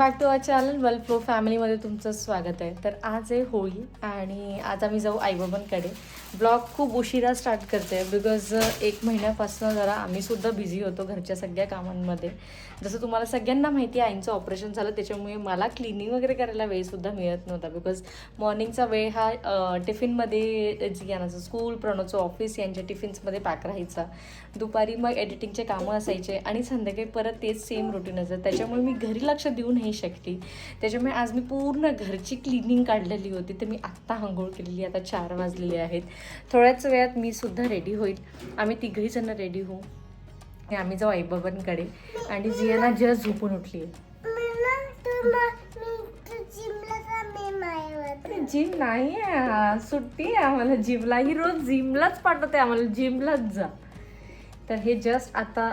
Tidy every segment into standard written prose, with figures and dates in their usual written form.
Back to our channel well flow फॅमिलीमध्ये तुमचं स्वागत आहे. तर आज आहे होळी आणि आज आम्ही जाऊ आईबाबांकडे. ब्लॉग खूप उशिरा स्टार्ट करते बिकॉज 1 महिन्यापासून जरा आम्हीसुद्धा बिझी होतो घरच्या सगळ्या कामांमध्ये. जसं तुम्हाला सगळ्यांना माहिती आहे आईंचं ऑपरेशन झालं त्याच्यामुळे मला क्लिनिंग वगैरे करायला वेळसुद्धा मिळत नव्हता बिकॉज मॉर्निंगचा वेळ हा टिफिनमध्ये जियानाचं स्कूल प्रणवचं ऑफिस यांच्या टिफिन्समध्ये पॅक राहायचा. दुपारी मग एडिटिंगचे कामं असायचे आणि संध्याकाळी परत तेच सेम रुटीन असायचं. त्याच्यामुळे मी घरी लक्ष देऊ नाही शकली. त्याच्यामुळे आज मी पूर्ण घरची क्लिनिंग काढलेली होती. तर मी आत्ता आंघोळ केलेली, आता 4 वाजलेले आहेत. थोड्याच वेळात मी सुद्धा रेडी होईल. आम्ही तिघही जण रेडी होऊ आणि आम्ही जाऊ आईबाबांकडे. आणि जियाना जस्ट झोपून उठली आहे. जिम नाही आहे, सुट्टी आहे आम्हाला जिमला. ही रोज जिमलाच पाठवते आम्हाला, जिमलाच जा. तर हे जस्ट आता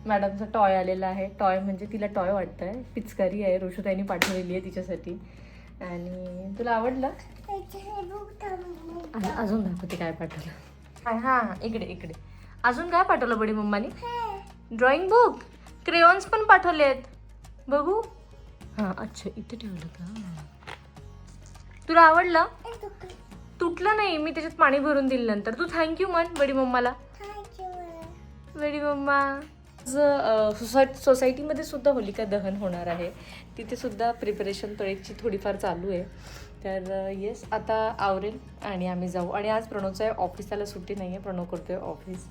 मॅडमचा टॉय आलेला आहे. टॉय म्हणजे तिला टॉय वाटतं आहे, पिचकारी आहे, ऋषुताईने पाठवलेली आहे तिच्यासाठी. आणि तुला आवडलं? अजून दाखवते काय पाठवलं. हां इकडे इकडे अजून काय पाठवलं बडी मम्मानी? ड्रॉइंग बुक, क्रेयॉन्स पण पाठवले आहेत, बघू. हां अच्छा इथे ठेवलं का? तुला आवडलं? तुटलं नाही, मी त्याच्यात पाणी भरून दिलं नंतर. तू थँक्यू म्हण बडी मम्माला. बडी मम्मा. सोसायटीमध्ये सुद्धा होलिका दहन होणार आहे. तिथे सुद्धा प्रिपरेशन तळेची थोडीफार चालू आहे. तर येस आता आवरेल आणि आम्ही जाऊ. आणि आज प्रणवचं आहे ऑफिस, त्याला सुट्टी नाही आहे, प्रणव करतोय ऑफिस.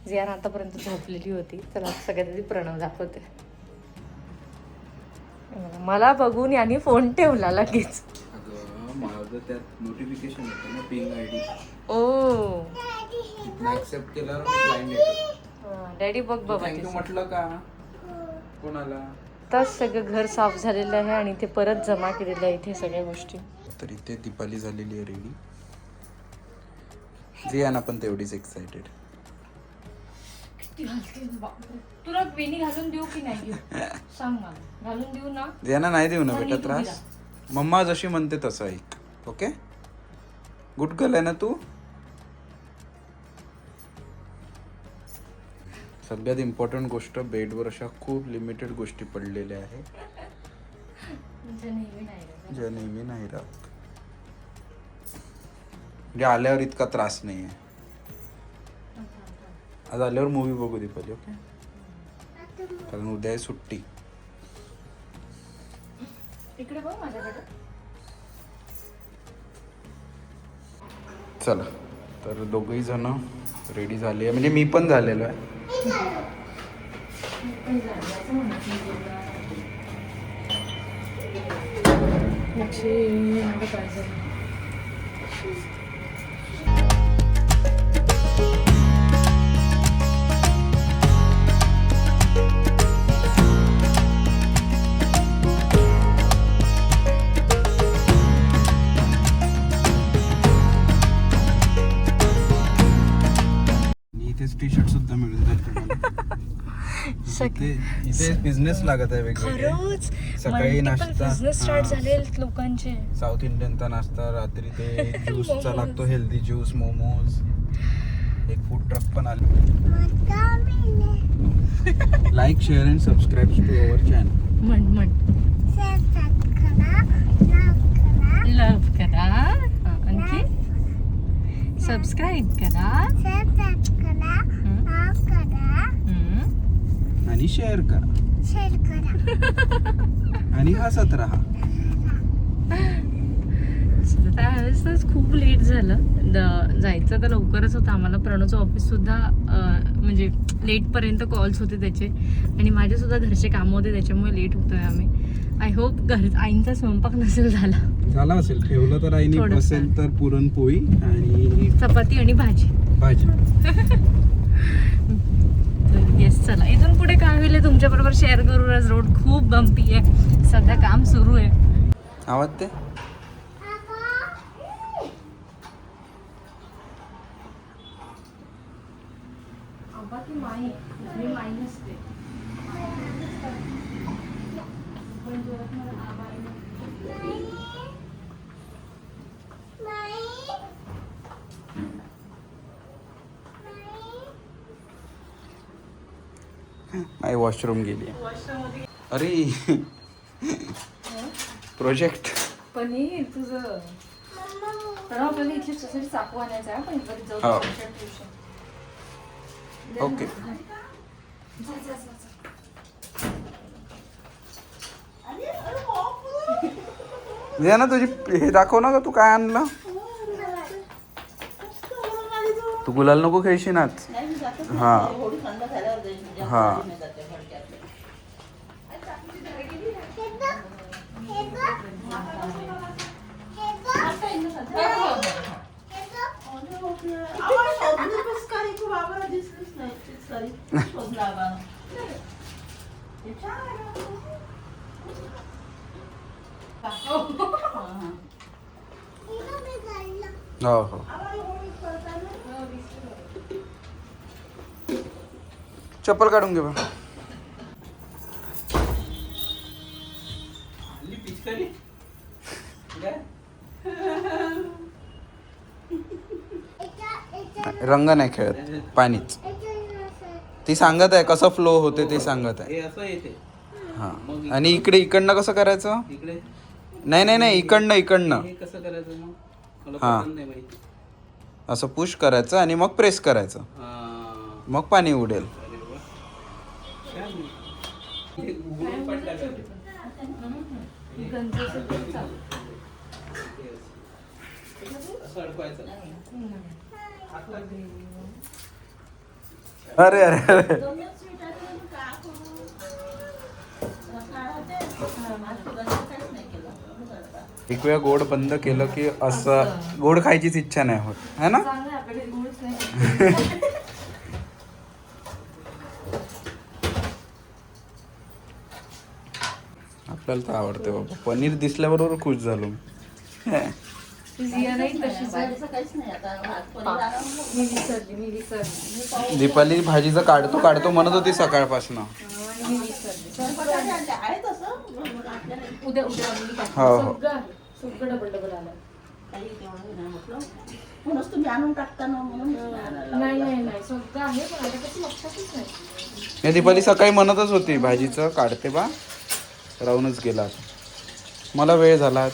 जियान आतापर्यंत झोपलेली होती. चला सगळ्यात आधी प्रणव दाखवते. मला बघून यांनी फोन ठेवला लगेच. माझं त्यात नोटिफिकेशन होतं ना, पिंग आयडी. ओ ऍक्सेप्ट केलं क्लायंट येतो. डॅडी बघ बाबा थँक्यू म्हटलं का कोणाला? आताच सगळं घर साफ झालेलं आहे आणि ते परत जमा केलेलं आहे इथे सगळ्या गोष्टी. तर इथे दीपाली झालेली आहे रेडी. जियाना पण तेवढीच एक्साइटेड. तुला वेणी घालून देऊ की नाही देऊ सांग मला. घालून देऊ ना? जियाना नाही देऊ ना बेटा त्रास. मम्मा जशी म्हणते तसं ऐक. ओके, गुड गर्ल आहे ना तू? सगळ्यात इम्पॉर्टंट गोष्ट, बेडवर अशा खूप लिमिटेड गोष्टी पडलेल्या आहेत ज्या नेहमी नाही राहत. म्हणजे आल्यावर इतका त्रास नाही आहे. आज आल्यावर मूवी बघू दीपाली. ओके, कारण उद्या आहे सुट्टी. इकडे बघ माझ्याकडे. चला तर दोघही जण रेडी झाले आहे, म्हणजे मी पण झालेलो आहे. टी शर्ट सुद्धा मिळून जाईल तुम्हाला. इथे बिझनेस लागत आहे वेगवेगळे. सकाळी नाश्ता, बिझनेस स्टार्ट झाले लोकांचे. साऊथ इंडियनचा नाश्ता, रात्री ते ज्यूसचा लागतो, हेल्दी ज्यूस, मोमोज. एक फूड ट्रक पण आले. Like, share and subscribe to our channel. म्हण लव करा, आणखी सबस्क्राईब करा आणि शेअर करा आणि हसत राहा. त्यावेळेस खूप लेट झालं. जायचं तर लवकरच होतं आम्हाला. प्रणवचं ऑफिस सुद्धा म्हणजे लेटपर्यंत कॉल्स होते त्याचे आणि माझे सुद्धा घरचे कामं होते, त्याच्यामुळे लेट होतोय आम्ही. आय होप आईंचा स्वयंपाक नसेल झाला असेल. ठेवलं तर आईने असेल तर पुरणपोळी आणि चपाती आणि भाजी. येस चला इथून पुढे काय होईल तुमच्या बरोबर शेअर करू. रोड खूप बंपी आहे, सध्या काम सुरू आहे. आवाज ते आई वॉशरूम गेली. अरे प्रोजेक्ट पनीर तुझं तर आपल्याला इथली सोसायटी चाकू आणायचं आहे पण घरी जाऊ हो. ट्युशन. ओके. ना तुझी हे दाखव ना ग, तू काय आणलं. तू गुलाल नको खेळशील आज. हा हा हो हो. चप्पल काढून घे बा. रंग नाही खेळत, पाणीच. ती सांगत आहे कसं फ्लो होते ते सांगत आहे. हा. आणि इकडे इकडनं कसं करायचं. नाही नाही नाही, इकडनं हा असं पुश करायचं आणि मग प्रेस करायचं, मग पाणी उडेल. अरे अरे अरे. एक वेळा गोड बंद केलं की असं गोड खायचीच इच्छा नाही होत है ना. आपल्याला तर आवडते बाबा. पनीर दिसल्याबरोबर खुश झालो. दीपाली भाजीचं काढतो म्हणत होती सकाळपासून. उद्या हो हो. डबल डबल आलं. नाही सगळं आहे पण आता कसं लक्षातच नाही. दीपाली सकाळी म्हणतच होती भाजीचं काढते बा, राहूनच गेला. मला वेळ झाला आज.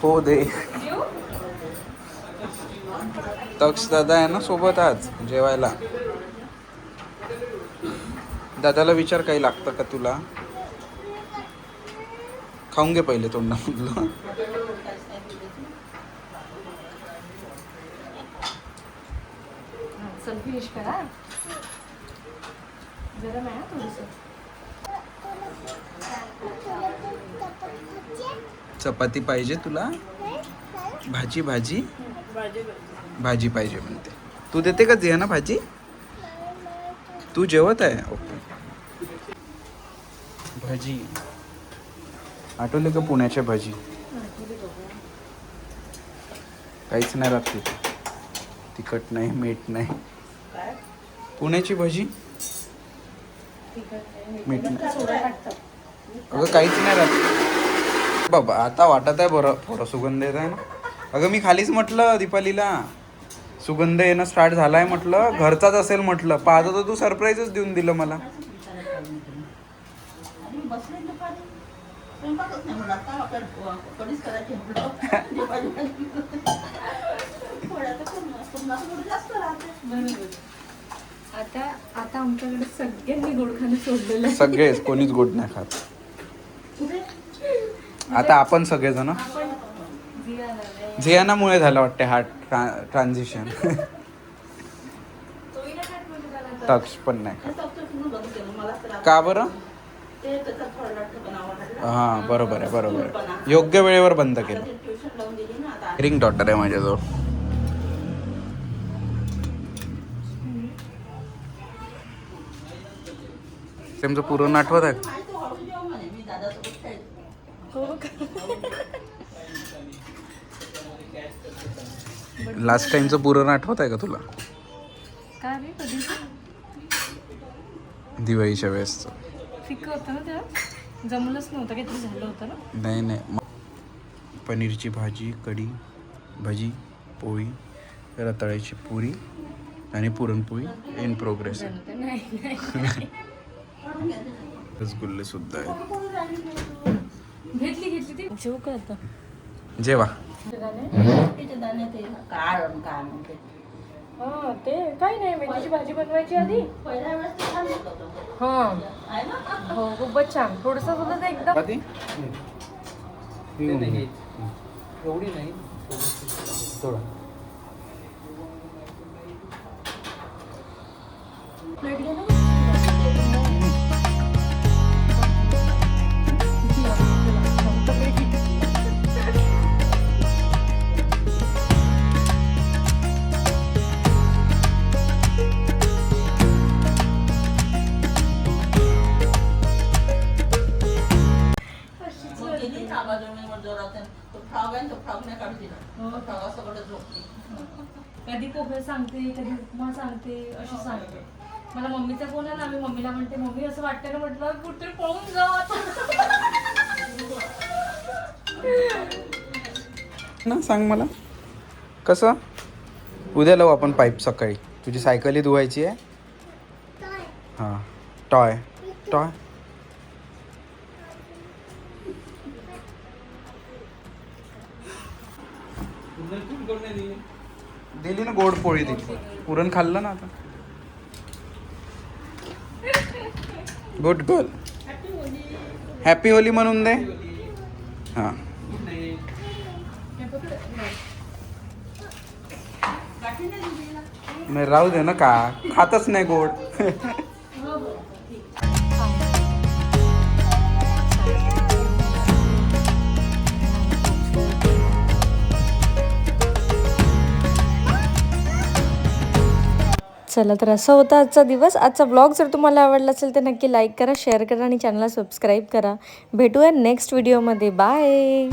हो दे. तक्ष दादा आहे ना सोबत आज जेवायला. दादाला विचार काही लागतं का तुला. खाऊन घे पहिले तोंडामधलं. चल फिनिश करा. गरम आहे थोडंसं. चपाती पाहिजे तुला. भाजी भाजी भाजी पाहिजे म्हणते. तू देते का जिया ना भाजी. तू जेवत आहे. ओके. भाजी आठवले का पुण्याच्या भाजी. काहीच नाही राहत तिथे. तिखट नाही मीठ नाही. पुण्याची भाजी मीठ नाही. अगं काहीच नाही राहत बाबा. आता वाटत आहे बरं थोडं सुगंध येत आहे ना. अगं मी खालीच म्हटलं दीपालीला सुगंध येणं स्टार्ट झालाय म्हटलं. घरचाच असेल म्हटलं. पाहतो तर तू सरप्राईजच देऊन दिलं मला. आता आमच्याकडे सगळ्यांनी गोड खाणं सोडलेलं आहे. सगळेच, कोणीच गोड नाही खात. आता आपण सगळेजण. झियानामुळे झालं वाटते हा ट्रान्झिशन. तक्ष पण नाही खात. का बरं. हा बरोबर आहे बरोबर आहे. योग्य वेळेवर बंद केलं. रिंग डॉटर आहे माझ्याजवळ. तुमचं पुरण आठवत आहे. लास्ट टाइमचं पुरण आठवत आहे का तुला. का रे कधी दिवाळीच्या वेळेसचं. फिक्क होतं ना तेव्हा. जमलंच नव्हतं. काहीतरी झालं होतं ना. नाही नाही पनीरची भाजी, कढी, भजी, पोळी, रताळ्याची पुरी आणि पुरणपोळी इन प्रोग्रेस आहे. रसगुल्ले सुद्धा आहेत. घेतली ती जेव का आता जेवा. हा ते काही नाही मेथीची भाजी बनवायची आधी. हा हो खूपच छान. थोडस तुला ते एकदम एवढी नाही थोडा. कधी पोहे सांगते, कधी उपमा सांगते, अशी सांगते. मला मम्मीचा फोन आला, मी मम्मीला म्हणते मम्मी असं वाटतं ना, म्हटलं कुठे पळून जा ना. सांग मला कसं. उद्या लावू आपण पाईप सकाळी. तुझी सायकल धुवायची आहे. हां टॉय टॉय. दिली ना गोड पोळी दिली. पुरण खाल्लं ना आता. Good girl. हॅपी होली म्हणून दे. हां नाही राहू दे ना. का खातच नाही गोड. चला तर असा होता आजचा दिवस. आजचा ब्लॉग जर तुम्हाला आवडला असेल तर नक्की लाईक करा, शेअर करा आणि चॅनलला सबस्क्राईब करा. भेटूया नेक्स्ट व्हिडिओमध्ये. बाय.